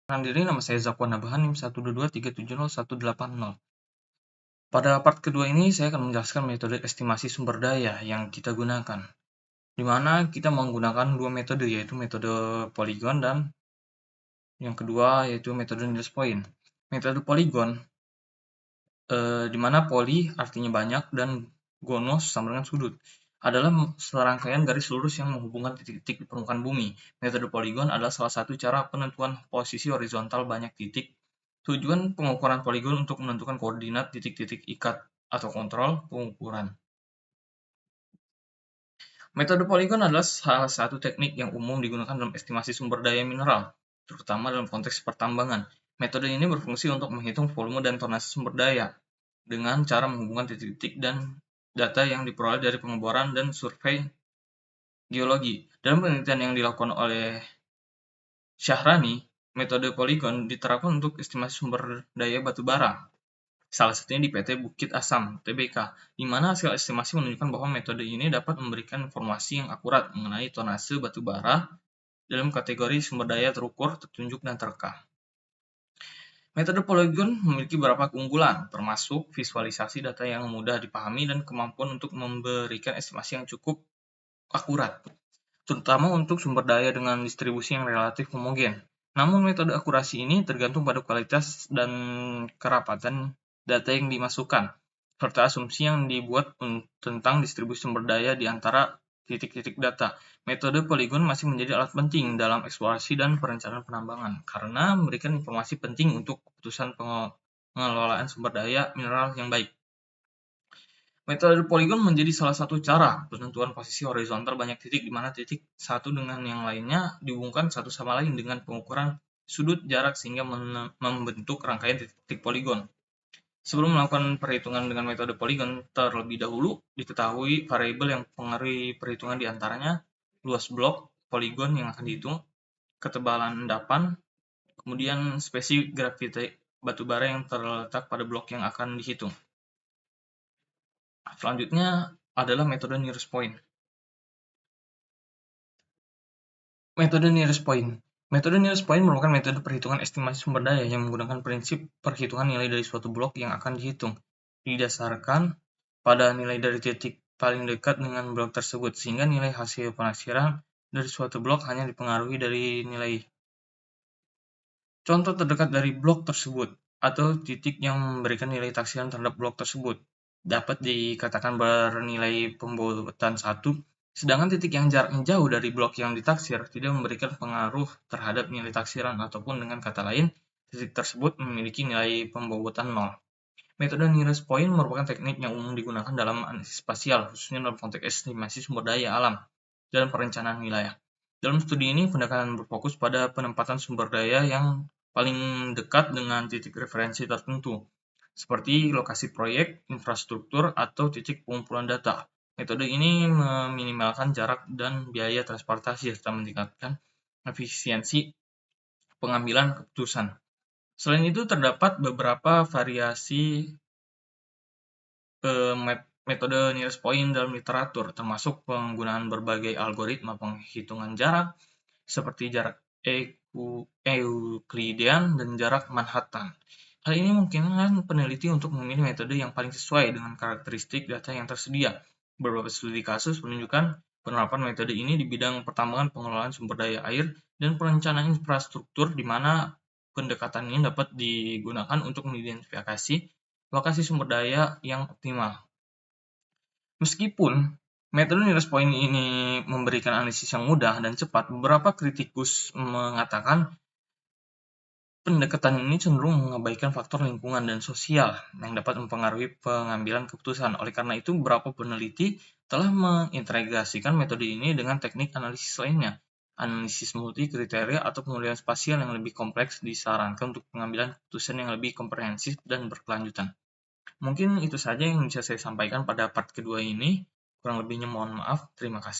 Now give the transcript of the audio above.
Perkenalkan diri, nama saya Zakwan Nabahan, NIM 122370180. Pada part kedua ini, saya akan menjelaskan metode estimasi sumber daya yang kita gunakan, di mana kita menggunakan dua metode, yaitu metode Polygon dan yang kedua yaitu metode Niels Point. Metode Polygon, di mana poly artinya banyak dan gonos sama dengan sudut, adalah serangkaian garis lurus yang menghubungkan titik-titik di permukaan bumi. Metode Polygon adalah salah satu cara penentuan posisi horizontal banyak titik. Tujuan pengukuran poligon untuk menentukan koordinat titik-titik ikat atau kontrol pengukuran. Metode poligon adalah salah satu teknik yang umum digunakan dalam estimasi sumber daya mineral, terutama dalam konteks pertambangan. Metode ini berfungsi untuk menghitung volume dan tonase sumber daya dengan cara menghubungkan titik-titik dan data yang diperoleh dari pengeboran dan survei geologi. Dalam penelitian yang dilakukan oleh Syahrani, metode poligon diterapkan untuk estimasi sumber daya batu bara. Salah satunya di PT Bukit Asam, TBK, di mana hasil estimasi menunjukkan bahwa metode ini dapat memberikan informasi yang akurat mengenai tonase batu bara dalam kategori sumber daya terukur, tertunjuk, dan terekam. Metode Polygon memiliki beberapa keunggulan, termasuk visualisasi data yang mudah dipahami dan kemampuan untuk memberikan estimasi yang cukup akurat, terutama untuk sumber daya dengan distribusi yang relatif homogen. Namun metode akurasi ini tergantung pada kualitas dan kerapatan data yang dimasukkan, serta asumsi yang dibuat tentang distribusi sumber daya di antara titik-titik data. Metode Polygon masih menjadi alat penting dalam eksplorasi dan perencanaan penambangan, karena memberikan informasi penting untuk keputusan pengelolaan sumber daya mineral yang baik. Metode Polygon menjadi salah satu cara penentuan posisi horizontal banyak titik, di mana titik satu dengan yang lainnya dihubungkan satu sama lain dengan pengukuran sudut jarak sehingga membentuk rangkaian titik-titik poligon. Sebelum melakukan perhitungan dengan metode Polygon, terlebih dahulu diketahui variabel yang mempengaruhi perhitungan, di antaranya luas blok poligon yang akan dihitung, ketebalan endapan, kemudian spesifik graviti batubara yang terletak pada blok yang akan dihitung. Selanjutnya adalah metode nearest point. Metode nearest point. Metode nearest point merupakan metode perhitungan estimasi sumber daya yang menggunakan prinsip perhitungan nilai dari suatu blok yang akan dihitung, didasarkan pada nilai dari titik paling dekat dengan blok tersebut, sehingga nilai hasil penaksiran dari suatu blok hanya dipengaruhi dari nilai contoh terdekat dari blok tersebut, atau titik yang memberikan nilai taksiran terhadap blok tersebut dapat dikatakan bernilai pembobotan 1, sedangkan titik yang jaraknya jauh dari blok yang ditaksir tidak memberikan pengaruh terhadap nilai taksiran, ataupun dengan kata lain, titik tersebut memiliki nilai pembobotan 0. Metode nearest point merupakan teknik yang umum digunakan dalam analisis spasial, khususnya dalam konteks estimasi sumber daya alam dan perencanaan wilayah. Dalam studi ini, pendekatan berfokus pada penempatan sumber daya yang paling dekat dengan titik referensi tertentu, seperti lokasi proyek, infrastruktur, atau titik pengumpulan data. Metode ini meminimalkan jarak dan biaya transportasi serta meningkatkan efisiensi pengambilan keputusan. Selain itu, terdapat beberapa variasi metode nearest point dalam literatur, termasuk penggunaan berbagai algoritma penghitungan jarak, seperti jarak Euklidean dan jarak Manhattan. Hal ini memungkinkan peneliti untuk memilih metode yang paling sesuai dengan karakteristik data yang tersedia. Beberapa studi kasus menunjukkan penerapan metode ini di bidang pertambangan, pengelolaan sumber daya air, dan perencanaan infrastruktur, di mana pendekatan ini dapat digunakan untuk mengidentifikasi lokasi sumber daya yang optimal. Meskipun metode nearest point ini memberikan analisis yang mudah dan cepat, beberapa kritikus mengatakan pendekatan ini cenderung mengabaikan faktor lingkungan dan sosial yang dapat mempengaruhi pengambilan keputusan. Oleh karena itu, beberapa peneliti telah mengintegrasikan metode ini dengan teknik analisis lainnya. Analisis multi kriteria atau pemulihan spasial yang lebih kompleks disarankan untuk pengambilan keputusan yang lebih komprehensif dan berkelanjutan. Mungkin itu saja yang bisa saya sampaikan pada part kedua ini. Kurang lebihnya mohon maaf. Terima kasih.